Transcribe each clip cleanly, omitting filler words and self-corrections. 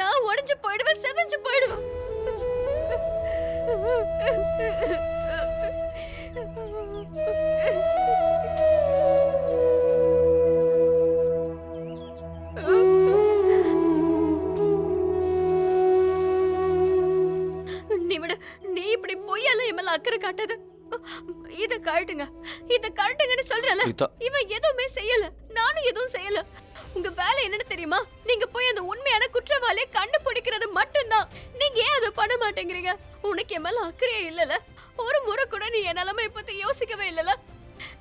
நான் உடைஞ்சு போயிடுவேன், செதஞ்சு போயிடுவேன். நீ விட, நீ இப்படி பொய்யால என் மேல அக்கறை காட்டாத. இத கழட்டுங்கன்னு சொல்றல. இவன் எதுவுமே செய்யல, நானும் எதுவும் செய்யல. உங்க வேலை என்னன்னு தெரியுமா? நீங்க போய் அந்த உண்மையான குற்றவாளியை கண்டுபிடிக்கிறது மட்டும்தான். நீங்க ஏன் அதை பண்ண மாட்டேங்கிறீங்க? உனக்கு என் மேல அக்கறையே இல்லல. ஒரு முறை கூட நீ என் நிலைமை பத்தி யோசிக்கவே இல்லல.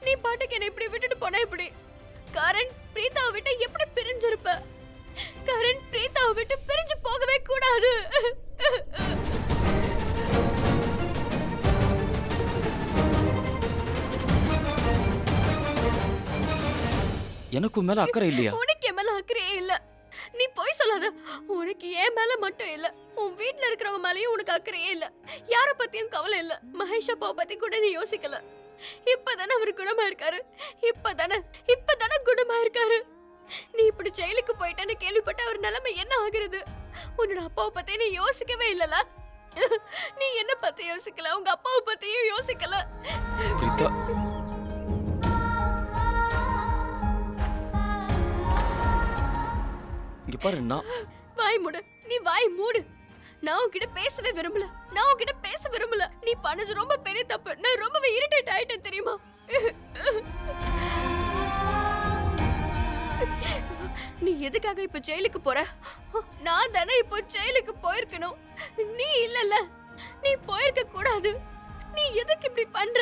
நீ பாட்டுக்கு என்ன இப்படி விட்டுட்டு போனா இப்படி. கரண் பிரீதாவை விட்டு எப்படி பிரிஞ்சிருப்ப? கரண் பிரீதாவை விட்டு பிரிஞ்சு போகவே கூடாது. எனக்கும் மேல அக்கறை இல்லையா? உனக்கு என் மேல அக்கறையே இல்ல. நீ போய் சொல்லாத. உனக்கு என் மேல மட்டும் இல்ல, உன் வீட்ல இருக்கிறவங்க மேலயும் உனக்கு அக்கறையே இல்ல. யார பத்தியும் கவலை இல்ல. மகேஷ் அப்பா பத்தி கூட நீ யோசிக்கல. இப்பதானே அவர் குணமா இருக்காரு. இப்பதானே குணமா இருக்காரு. நீ இப்படி ஜெயிலுக்கு போயிட்டேன்னு கேள்விப்பட்ட அவர் நிலைமை என்ன ஆகுறது? உன்னோட அப்பாவை பத்தி நீ யோசிக்கவே இல்லல. நீ என்ன பத்தி யோசிக்கல, உங்க அப்பாவை பத்தியும் யோசிக்கல. இங்க பாரு, வாய் மூடு. நீ வாய் மூடு. நான் உன்கிட்ட பேசவே விரும்பல. நீ பண்ணது ரொம்ப பெரிய தப்பு. நான் ரொம்பவே இரிட்டேட் ஆயிட்டேன் தெரியுமா? நீ எதுக்காக இப்ப ஜெயிலுக்கு போற? நான் தானே இப்போ ஜெயிலுக்கு போயிருக்கணும். நீ இல்லல. நீ போயிருக்க கூடாது. நீ எதுக்கு இப்படி பண்ற?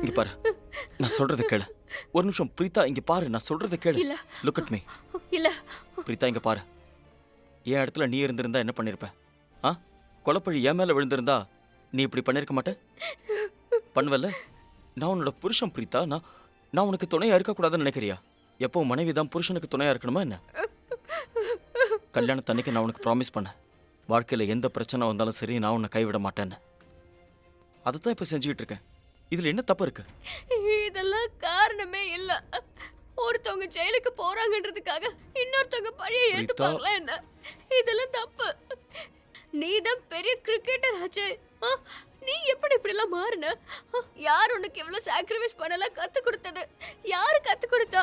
இங்க பாரு, நான் சொல்றத கேளு. ஒரு நிமிஷம் பிரீதா, இங்க பாரு, நான் சொல்றத கேளு. இல்ல. Look at me. இல்ல. பிரீதா, இங்க பாரு. என் இடத்துல நீ இருந்திருந்தா என்ன பண்ணிருப்ப? கொலைப்பழி என் மேல விழுந்திருந்தா நீ இப்படி பண்ணிருக்க மாட்ட? பண்ணுவல்ல? நான் உன்னோட புருஷன் பிரீதா. நான் உனக்கு துணையா இருக்கக்கூடாதுன்னு நினைக்கிறியா? எப்போ மனைவி தான் புருஷனுக்கு துணையா இருக்கணுமா என்ன? கல்யாணத்தன்னைக்கு நான் உனக்கு ப்ராமிஸ் பண்ணேன், வாழ்க்கையில எந்த பிரச்சனை வந்தாலும் சரி நான் உன்னை கைவிட மாட்டேன்னு. அதைத்தான் இப்ப செஞ்சுக்கிட்டு இருக்கேன். இதுல என்ன தப்பு இருக்கு? இதெல்லாம் காரணமே இல்ல. ஒருத்தவங்க ஜெயிலுக்கு போறாங்கன்றதுக்காக இன்னொருத்தவங்க பழிய ஏத்துப்பாங்களா என்ன? இதெல்லாம் தப்பு. நீதான் பெரிய கிரிக்கெட்டர் ஆச்சு. நீ எப்படி இப்படி எல்லாம் மாறின? யார் உனக்கு எவ்வளவு சாக்ரிஃபைஸ் பண்ணலாம் கத்து கொடுத்தது? யாரு கத்து கொடுத்தா?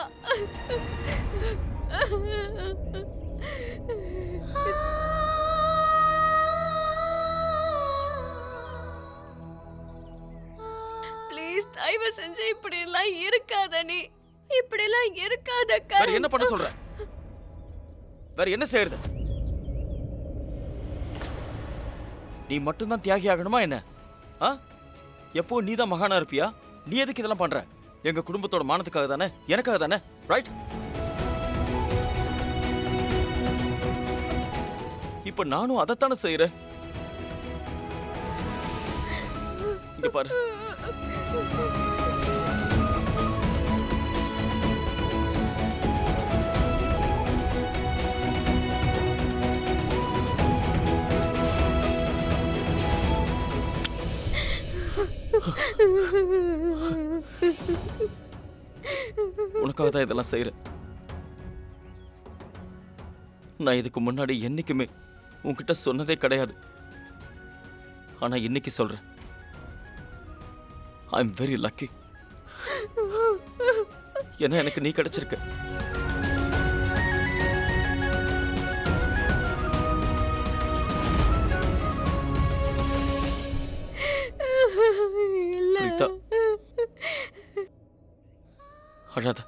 ப்ளீஸ் தயவு செஞ்சு இப்படி எல்லாம் இருக்காத. நீ இப்படி எல்லாம் இருக்காத. வேற என்ன பண்ண சொல்ற? வேற என்ன செய்யறது? நீ மட்டும்தான் தியாகி ஆகணுமா என்ன? எப்போ நீ தான் மகானா இருப்பியா? நீ எதுக்கு இதெல்லாம் பண்ற? எங்க குடும்பத்தோட மானத்துக்காக தானே, எனக்காக தானே, ரைட்? இப்ப நானும் அதைத்தானே செய்யறேன். இங்க பாரு, உனக்காக தான் இதெல்லாம் செய்யறேன். நான் இதுக்கு முன்னாடி என்னைக்குமே உன்கிட்ட சொன்னதே கிடையாது. ஆனா இன்னைக்கு சொல்றேன். I am very lucky. ஏன்னா எனக்கு நீ கிடைச்சிருக்க. அழாத.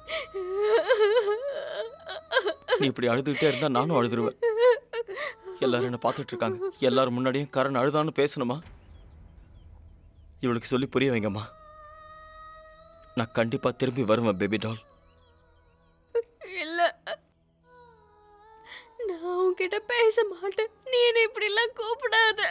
நீ இப்படி அழுதுகிட்டே இருந்தா நானும் அழுதுருவேன். எல்லாரும் என்ன பார்த்துட்டு இருக்காங்க. எல்லாரும் முன்னாடியும் கரண் அழுதான்னு பேசணுமா? இவளுக்கு சொல்லி புரிய வைங்கம்மா. நான் கண்டிப்பா திரும்பி வருவேன் பேபி டால். இல்ல, நான் உன்கிட்ட பேச மாட்டேன். நீ என்ன இப்படி எல்லாம் கூப்பிடாத.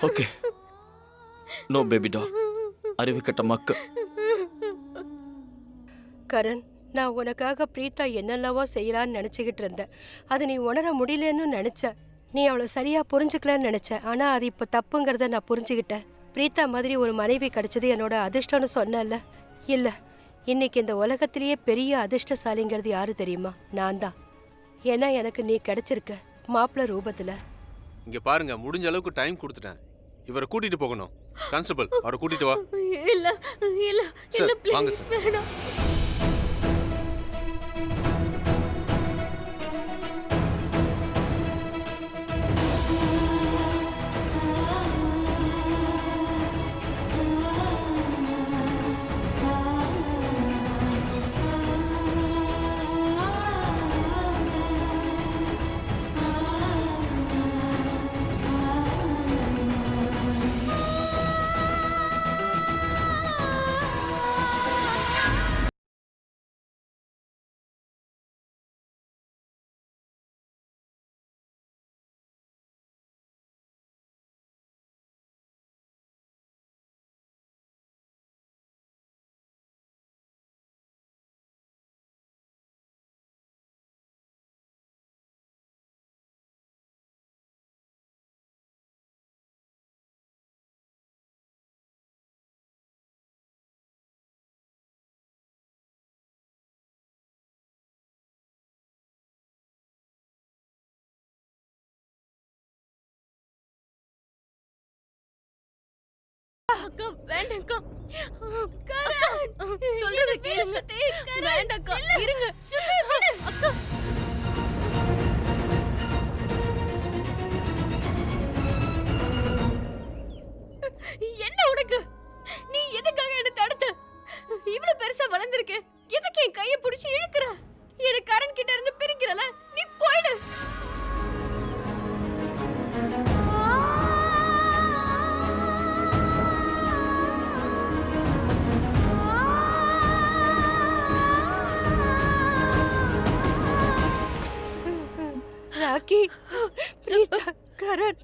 Okay, no baby doll. அறிவு கட்ட மக்கு. கரண், நான் உனக்காக பிரீத்தா என்னெல்லவோ செய்யறான்னு நினைச்சுக்கிட்டு இருந்தேன். அது நீ உணர முடியலன்னு நினைச்ச. நீ அவளை சரியா புரிஞ்சுக்கலன்னு நினைச்ச. ஆனா அது இப்ப தப்புங்கிறத நான் புரிஞ்சுக்கிட்டேன். பிரீத்தா மாதிரி ஒரு மனைவி கிடைச்சது என்னோட அதிர்ஷ்டம்னு சொன்னல. இல்ல, இன்னைக்கு இந்த உலகத்திலேயே பெரிய அதிர்ஷ்டசாலிங்கிறது யாரு தெரியுமா? நான் தான். ஏன்னா எனக்கு நீ கிடைச்சிருக்க மாப்பிள்ள ரூபத்துல. இங்க பாருங்க, முடிஞ்ச அளவுக்கு டைம் கொடுத்துட்டேன். இவரை கூட்டிட்டு போகணும். கான்ஸ்டபிள், அவரை கூட்டிட்டு வா. இல்ல இல்ல இல்ல சார், வாங்க ப்ளீஸ் சார். வேணாம். அக்கா வேண்டாம்க்கா. கரண் சொல்றத கேளுங்க. வேண்டாம்க்கா இருங்க. அக்கா என்ன உனக்கு? நீ எதுக்காக என்ன தடுத்த? இவ்வளவு பெருசா வளர்ந்திருக்க, எதுக்கு என் கையை பிடிச்சி இழுக்கிற? எனக்கு கரண் கிட்ட இருந்து பிரிக்கிறல, நீ போயிடு. ராக்கி, பிரீத்தா, கரண்.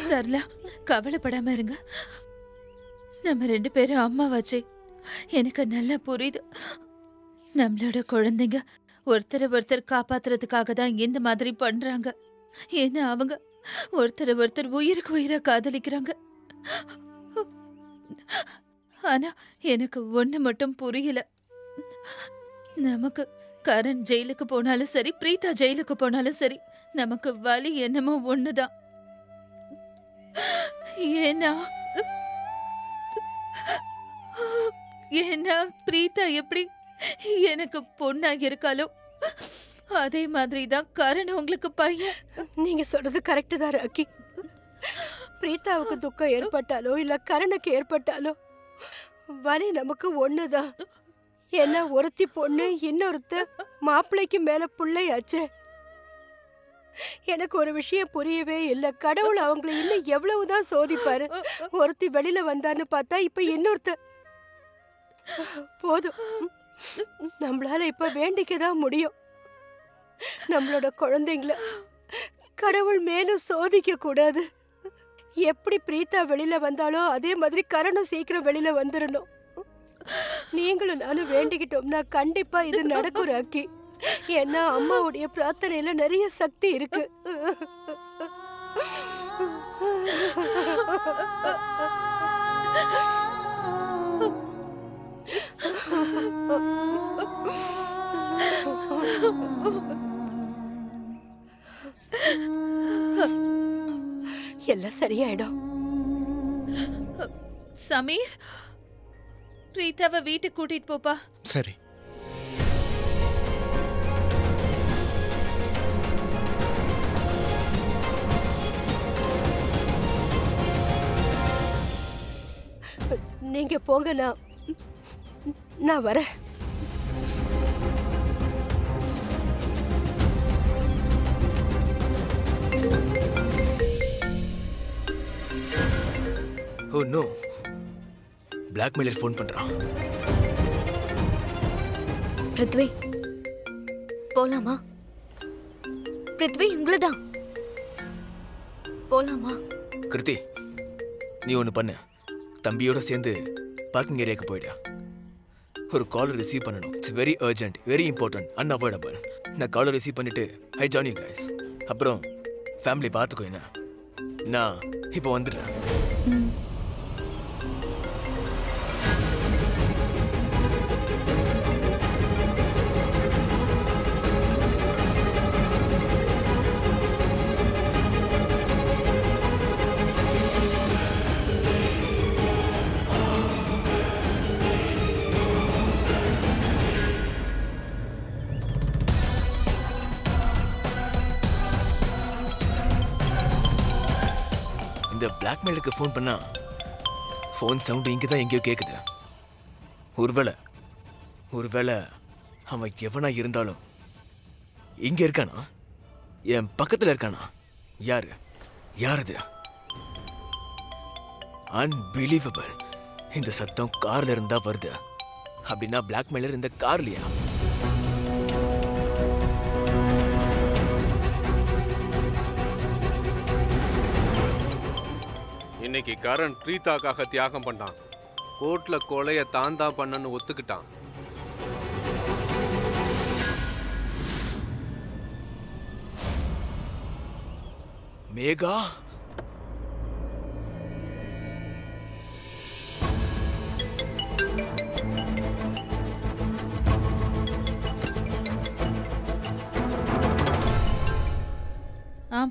சரளா, கவலைப்படாம இருங்க. நம்ம 2 பேரும் அம்மாவாச்சே. எனக்கு நல்லா புரியுது. நம்மளோட குழந்தைங்க ஒருத்தரை காப்பாத்துறதுக்காக தான் இந்த மாதிரி பண்றாங்க. ஏன்னா அவங்க ஒருத்தர் உயிருக்கு உயிரா காதலிக்கிறாங்க. ஆனா எனக்கு ஒண்ணு மட்டும் புரியல. நமக்கு கரண் ஜெயிலுக்கு போனாலும் சரி, பிரீத்தா ஜெயிலுக்கு போனாலும் சரி, நமக்கு வலி என்னமோ ஒண்ணுதான். ஏன்னா பிரீத்தா எப்படி எனக்கு பொண்ணா இருக்காளோ அதே மாதிரி தான் கரண் உங்களுக்கு பையன். நீங்க சொல்றது கரெக்ட் தான் ராக்கி. பிரீத்தாவுக்கு துக்கம் ஏற்பட்டாலோ இல்ல கரணுக்கு ஏற்பட்டாலோ வலி நமக்கு ஒண்ணுதான். ஏன்னா ஒருத்தி பொண்ணு, இன்னொருத்த மாப்பிள்ளைக்கு மேல புள்ளையாச்சே. எனக்கு ஒரு விஷயம் புரியவே இல்ல. கடவுள் அவங்கள இன்னும் எவ்வளவுதான் சோதிப்பாரு. ஒருத்தி வெளியில வந்தான்னு பார்த்தா இப்ப இன்னொருத்த. போதும், நம்மளால இப்ப வேண்டிக்கதான் முடியும். நம்மளோட குழந்தைங்கள கடவுள் மேலும் சோதிக்க கூடாது. எப்படி பிரீத்தா வெளியில வந்தாலோ அதே மாதிரி கரணும் சீக்கிரம் வெளியில வந்துடணும். நீங்களும் நானும் வேண்டிக்கிட்டோம்னா கண்டிப்பா இது நடக்கும் ராக்கி. ஏன்னா அம்மாவுடைய பிரார்த்தனையில நிறைய சக்தி இருக்கு. எல்லாம் சரியாயிடும். சமீர், பிரீத்தாவை வீட்டுக்கு கூட்டிட்டு போப்பா. சரி. நீங்க போங்க, நான் வரேன். ஓ நோ, பிளாக்மெயிலர் ஃபோன் பண்றான். பிருத்வி, போலாமா? பிருத்வி, உங்களதான் போலாமா? கிருத்தி, நீ ஒன்று பண்ணு. தம்பியோட சேர்ந்து பார்க்கிங் ஏரியாவுக்கு போயிடு. ஒரு கால் ரிசீவ் பண்ணணும். It's very urgent, very important, unavoidable. நான் காலை ரிசீவ் பண்ணிட்டு ஐ ஜாயின் யூ கைஸ். அப்புறம் ஃபேமிலி பார்த்துக்கோ என்ன. நான் இப்போ வந்துடுறேன். ம். இந்த பிளாக்மெயிலுக்கு ஃபோன் பண்ணா ஃபோன் சவுண்டு இங்கே தான் எங்கேயோ கேட்குது. ஒருவேளை அவன் எவனா இருந்தாலும் இங்க இருக்கானா, என் பக்கத்துல இருக்கானா? யார் அது? அன்பிலீவபிள். இந்த சத்தம் கார்ல இருந்தா வருது. அப்படின்னா பிளாக்மெயிலர் இந்த கார்லயா? இன்னைக்கு கரண் பிரீதாக்காக தியாகம் பண்ணான். கோர்ட்ல கொலைய தான் பண்ணன்னு ஒத்துக்கிட்டான். மேகா,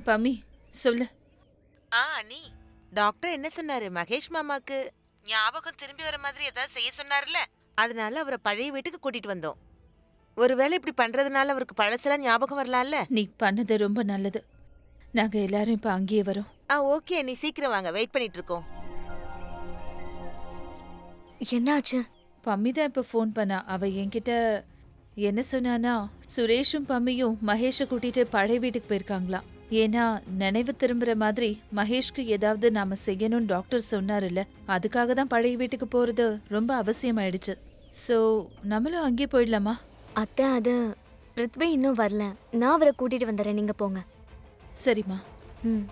பம்மி சொல்லு. அண்ணி, டாக்டர் என்ன சொன்னாரு? மகேஷ் மாமாக்கு ஞாபகம் திரும்பி வர மாதிரி ஏதாவது செய்ய சொன்னார்ல, அதனால அவரை பழைய வீட்டுக்கு கூட்டிட்டு வந்தோம். ஒருவேளை இப்படி பண்றதுனால அவருக்கு பழசெல்லாம் ஞாபகம் வரலாம்ல. நீ பண்ணது ரொம்ப நல்லது. நாங்க எல்லாரும் இப்ப அங்கேயே வரோம். ஓகே, நீ சீக்கிரம் வாங்க, வெயிட் பண்ணிட்டு இருக்கோம். என்னாச்சு? பம்மி தான் இப்ப ஃபோன் பண்ணா. அவ என்கிட்ட என்ன சொன்னானா, சுரேஷும் பம்மியும் மகேஷை கூட்டிட்டு பழைய வீட்டுக்கு போயிருக்காங்களாம். ஏன்னா நினைவு திரும்புற மாதிரி மகேஷ்க்கு ஏதாவது நாம செய்யணும்னு டாக்டர் சொன்னாருல்ல, அதுக்காக தான் பழைய வீட்டுக்கு போறது ரொம்ப அவசியமாயிடுச்சு. சோ நம்மளும் அங்கேயே போயிடலாமா? அத்தை, அது பிருத்வி இன்னும் வரல. நான் அவரை கூட்டிட்டு வந்துடுறேன், நீங்க போங்க. சரிம்மா, ம்.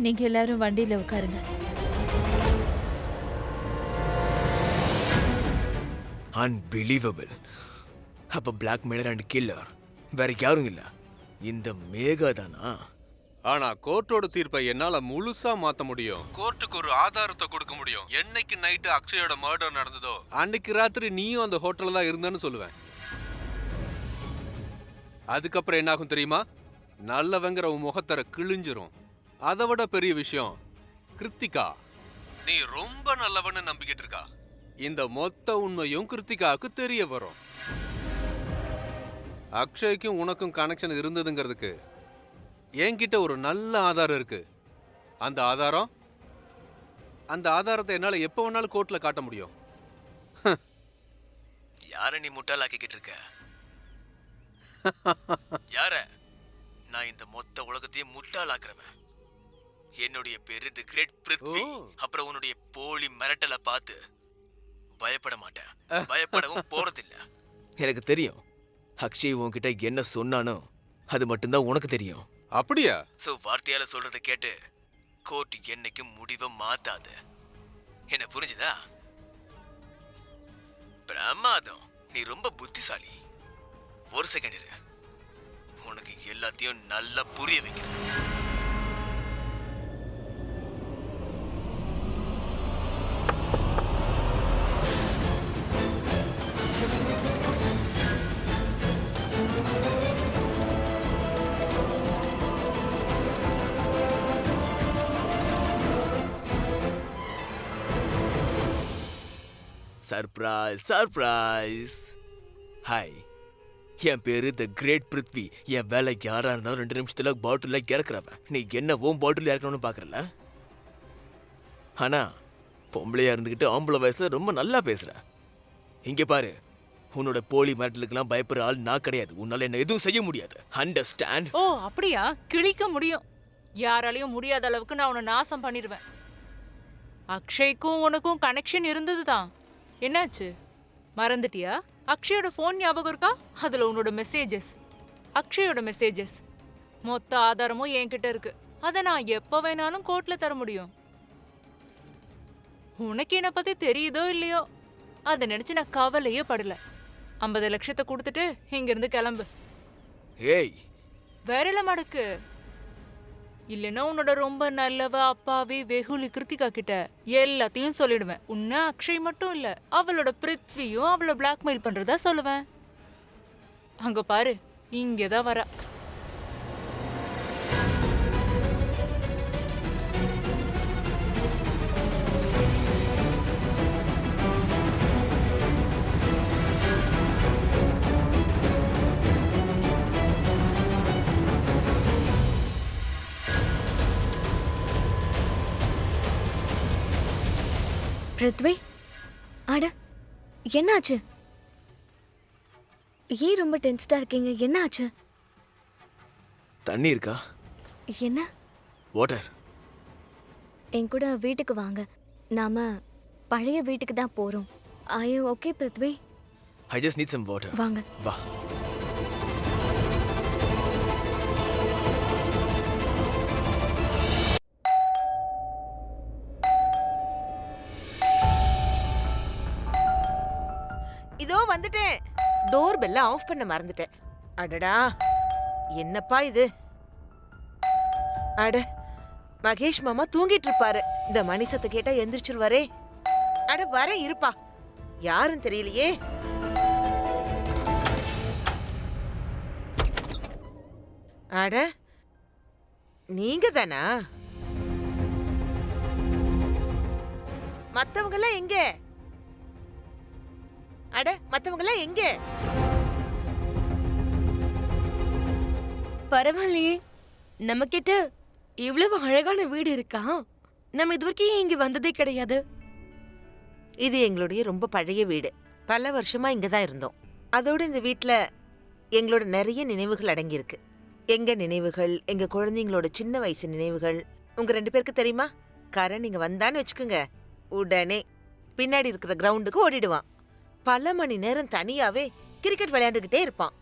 நீங்க எல்லாரும் வண்டியில உட்காருங்க. அன்பிலீவபிள். அப்ப பிளாக்மெயிலர் அண்ட் கில்லர் வேற யாரும் இல்ல, இந்த மேகா தானா? ஆனா கோர்ட்டோட தீர்ப்பை என்னால முழுசா மாத்த முடியும். கோர்ட்டுக்கு ஒரு ஆதாரத்தை கொடுக்க முடியும். என்னைக்கு நைட்டு அக்ஷயோட மர்டர் நடந்ததோ அன்னைக்கு ராத்திரி நீயும் அந்த ஹோட்டல்ல தான் இருந்தேன்னு சொல்லுவேன். அதுக்கப்புறம் என்ன ஆகும் தெரியுமா? நல்லவங்கிற உன் முகத்தர கிழிஞ்சிரும். அதை விட பெரிய விஷயம், கிருத்திகா நீ ரொம்ப நல்லவன்னு நம்பிக்கிட்டு இருக்கா. இந்த மொத்த உண்மையும் கிருத்திகாவுக்கு தெரிய வரும். அக்ஷய்க்கும் உனக்கும் கனெக்ஷன் இருந்ததுங்கிறதுக்கு என்கிட்ட ஒரு நல்ல ஆதாரம் இருக்கு. அந்த ஆதாரத்தை என்னால எப்ப வேணாலும் கோர்ட்ல காட்ட முடியும். யார நீ முட்டாளாக்கிக்கிட்டு இருக்க? யார? நான் இந்த மொத்த உலகத்தையும் முட்டாளாக்குறவன். என்னுடைய பேரு தி கிரேட் பிருத்வி. அப்புறம் உன்னுடைய போலி மிரட்டலை பார்த்து பயப்பட மாட்டேன், பயப்படவும் போறதில்ல. எனக்கு தெரியும் அக்ஷய் உன்கிட்ட என்ன சொன்னானோ அது மட்டும்தான் உனக்கு தெரியும். அப்படியா? சோ வார்த்தையால சொல்றத கேட்டு கோர்ட் என்னைக்கும் முடிவை மாத்தாது. என்ன புரிஞ்சுதா? பிரமாதம், நீ ரொம்ப புத்திசாலி. ஒரு செகண்ட் இரு, உனக்கு எல்லாத்தையும் நல்லா புரிய வைக்கிறேன். Surprise surprise. ஹாய், என் பேரு த கிரேட் பிருத்வி. என் வேலை யாரா இருந்தாலும் 2 நிமிஷத்துல பாட்டில இறக்குறவன். நீ என்ன ஓம் பாட்டில் இறக்கணும்னு பாக்குறல? ஆனா பொம்பளையா இருந்துகிட்டு ஆம்பளை வயசுல ரொம்ப நல்லா பேசுற. இங்க பாரு, உன்னோட போலி மிரட்டலுக்கெல்லாம் பயப்படுற ஆள் நான் கிடையாது. உன்னால என்ன எதுவும் செய்ய முடியாது. அண்டர்ஸ்டாண்ட்? ஓ அப்படியா? கிழிக்க முடியும். யாராலையும் முடியாத அளவுக்கு நான் உன்னை நாசம் பண்ணிடுவேன். அக்ஷய்க்கும் உனக்கும் கனெக்ஷன் இருந்ததுதான். என்னாச்சு, மறந்துட்டியா? அக்ஷயோட ஃபோன் ஞாபகம் இருக்கா? அதுல உன்னோட மெசேஜஸ், அக்ஷயோட மெசேஜஸ், மொத்த ஆதாரமும் என்கிட்ட இருக்கு. அதை நான் எப்ப வேணாலும் கோர்ட்ல தர முடியும். உனக்கு என்ன பத்தி தெரியுதோ இல்லையோ, அதை நினைச்சு நான் கவலையே படல. 50 லட்சத்தை கொடுத்துட்டு இங்க இருந்து கிளம்பு. ஏய், வேற இல்ல மடக்கு. இல்லைன்னா உன்னோட ரொம்ப நல்லவ அப்பாவி வெகுலி கிருத்திகா கிட்ட எல்லாத்தையும் சொல்லிடுவேன். உன்ன அக்ஷய் மட்டும் இல்ல, அவளோட பிருத்வியும் அவளை பிளாக்மெயில் பண்றதா சொல்லுவேன். அங்க பாரு, இங்கதான் வரா. பிருத்வி, அட என்னாச்சு? ஏன் ரொம்ப டென்ஸ்டா இருக்கீங்க? என்னாச்சு? தண்ணி இருக்கா? என்ன? வாட்டர். என் கூட வீட்டுக்கு வாங்க. நாம பழைய வீட்டுக்கு தான் போறோம். I okay Prithvi? I just need some water. வாங்க. வா. இதோ வந்துட்டேன். டோர் பெல்ல ஆஃப் பண்ண மறந்துட்டேன். அடடா, என்னப்பா இது? அட, மகேஷ் மாமா தூங்கிட்டு இருப்பாரு. இந்த மணி சத்த கேட்டா எந்திரிச்சிருவாரே. அட வர இருப்பா, யாரும் தெரியலையே. அட, நீங்க தானா? மத்தவங்க எல்லாம் எங்க? அட, மத்தவங்க எல்லாம் எங்க? பரவாயில்லையே, நம்ம கிட்ட இவ்வளவு அழகான வீடு இருக்கா? நம்ம இது வரைக்கும் இங்க வந்ததே கிடையாது. இது எங்களுடைய ரொம்ப பழைய வீடு. பல வருஷமா இங்க தான் இருந்தோம். அதோட இந்த வீட்ல எங்களோட நிறைய நினைவுகள் அடங்கியிருக்கு. எங்க நினைவுகள், எங்க குழந்தைங்களோட சின்ன வயசு நினைவுகள். உங்க 2 பேருக்கு தெரியுமா? கரண் இங்க வந்தான்னு வச்சுக்கோங்க, உடனே பின்னாடி இருக்கிற கிரவுண்டுக்கு ஓடிடுவான். பல மணி நேரம் தனியாவே கிரிக்கெட் விளையாண்டுகிட்டே இருப்பான்.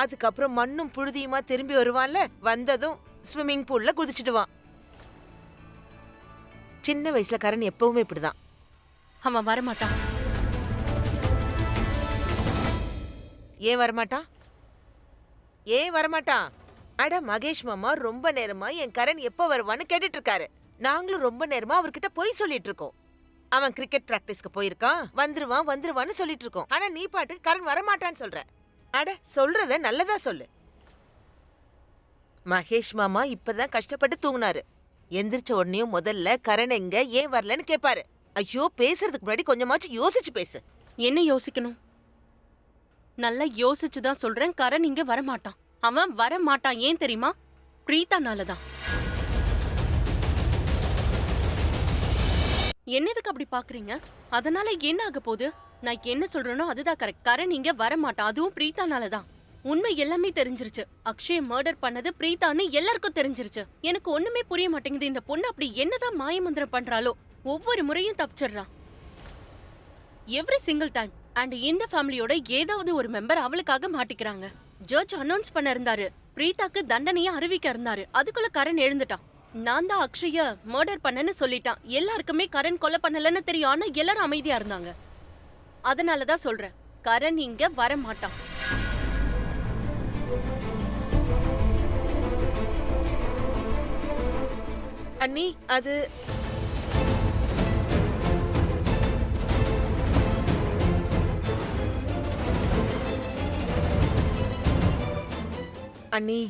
அதுக்கப்புறம் மண்ணும் புழுதியுமா திரும்பி வருவான்ல, வந்ததும் ஸ்விம்மிங் பூல்ல குதிச்சிடுவான். சின்ன வயசுல கரண் எப்பவுமே இப்படிதான். அவன் வரமாட்டான். ஏன் வரமாட்டான்? ஏன் வரமாட்டான்? அட, மகேஷ் மாமா ரொம்ப நேரமா என் கரண் எப்ப வருவான்னு கேட்டுட்டு இருக்காரு. நாங்களும் ரொம்ப நேரமா அவர்கிட்ட போய் சொல்லிட்டு இருக்கோம். அவன் கிரிக்கெட் பிராக்டிஸ்க்கு போயிருக்கான், வந்துருவான் வந்துருவான்னு சொல்லிட்டு இருக்கோம். ஆனா நீ பாட்டு கரண் வரமாட்டான்னு சொல்ற. அட, சொல்றத நல்லதா சொல்லு. மகேஷ் மாமா இப்பதான் கஷ்டப்பட்டு தூங்குனாரு. எந்திரிச்ச உடனேயும் முதல்ல கரண் எங்க, ஏன் வரலன்னு கேட்பாரு. ஐயோ, பேசுறதுக்கு முன்னாடி கொஞ்சமாச்சும் யோசிச்சு பேசு. என்ன யோசிக்கணும்? நல்லா யோசிச்சுதான் சொல்றேன். கரண் இங்க வரமாட்டான். அவன் வரமாட்டான். ஏன் தெரியுமா? பிரீத்தானாலதான். என்னதுக்கு அப்படி பாக்குறீங்க? அதனால என்ன ஆக போகுது? நான் என்ன சொல்றேனோ அதுதான் கரெக்ட். கரண் இங்க வரமாட்டான், அதுவும் பிரீத்தானாலதான். உண்மை எல்லாமே தெரிஞ்சிருச்சு. அக்ஷய் மர்டர் பண்ணது பிரீத்தான்னு எல்லாருக்கும் தெரிஞ்சிருச்சு. எனக்கு ஒண்ணுமே புரிய மாட்டேங்குது. இந்த பொண்ணு அப்படி என்னதான் மாயமந்திரம் பண்றாளோ, ஒவ்வொரு முறையும் தப்பிச்சிடுறான். Every single time. அண்ட் இந்த ஃபேமிலியோட ஏதாவது ஒரு மெம்பர் அவளுக்காக மாட்டிக்கிறாங்க. ஜட்ஜ் அனௌன்ஸ் பண்ண இருந்தாரு, பிரீத்தாக்கு தண்டனையை அறிவிக்க இருந்தாரு. அதுக்குள்ள கரண் எழுந்துட்டான். நான் தான் அக்ஷய மர்டர் பண்ணேன்னு சொல்லிட்டான். எல்லாருக்குமே கரண் கொலை பண்ணலன்னு தெரியும். ஆனா எல்லாரும் அமைதியா இருந்தாங்க. அதனாலதான் சொல்றேன், கரண் இங்க வர மாட்டான். அண்ணி, அது அண்ணி,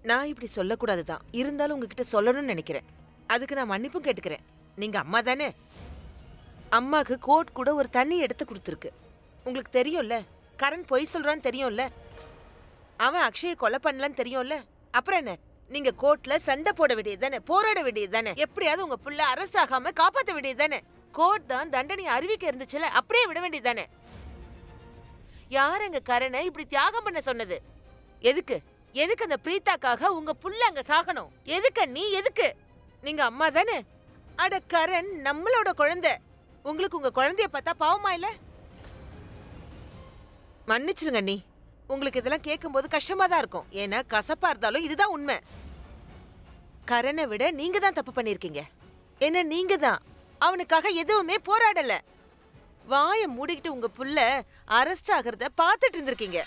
நான் இப்படி சொல்லக்கூடாதுதான். இருந்தாலும் உங்ககிட்ட சொல்லணும்னு நினைக்கிறேன். அதுக்கு நான் மன்னிப்பும் கேட்டுக்கிறேன். நீங்க அம்மா தானே? அம்மாக்கு கோர்ட் கூட ஒரு தண்ணி எடுத்து கொடுத்துருக்கு. உங்களுக்கு தெரியும்ல, கரண் பொய் சொல்றான்னு தெரியும்ல, அவன் அக்ஷயை கொலை பண்ணலன்னு தெரியும்ல. அப்புறம் என்ன, நீங்க கோர்ட்ல சண்டை போட வேண்டியது தானே, போராட வேண்டியது தானே, எப்படியாவது உங்க பிள்ளை அரெஸ்ட் ஆகாம காப்பாற்ற வேண்டியது தானே. கோர்ட் தான் தண்டனை அறிவிக்க இருந்துச்சுல, அப்படியே விட வேண்டியது தானே. யார் அங்க கரணை இப்படி தியாகம் பண்ண சொன்னது? எதுக்கு? எதுக்கு அந்த பிரீத்தாக்காக உங்க புள்ள அங்க சாகணும்? எதுக்கு நீ? எதுக்கு? நீங்க அம்மா தானே? அட, கரண் நம்மளோட குழந்தை. உங்களுக்கு உங்க குழந்தைய பார்த்தா பாவமா இல்ல? மன்னிச்சிருங்க நீ. உங்களுக்கு இதெல்லாம் கேட்கும்போது கஷ்டமா தான் இருக்கும். ஏன்னா கசப்பா இருந்தாலும் இதுதான் உண்மை. கரணை விட நீங்க தான் தப்பு பண்ணிருக்கீங்க. ஏன்னா நீங்க தான் அவனுக்காக எதுவுமே போராடல. வாயை மூடிக்கிட்டு உங்க புள்ள அரெஸ்ட் ஆகிறத பார்த்துட்டு இருந்திருக்கீங்க.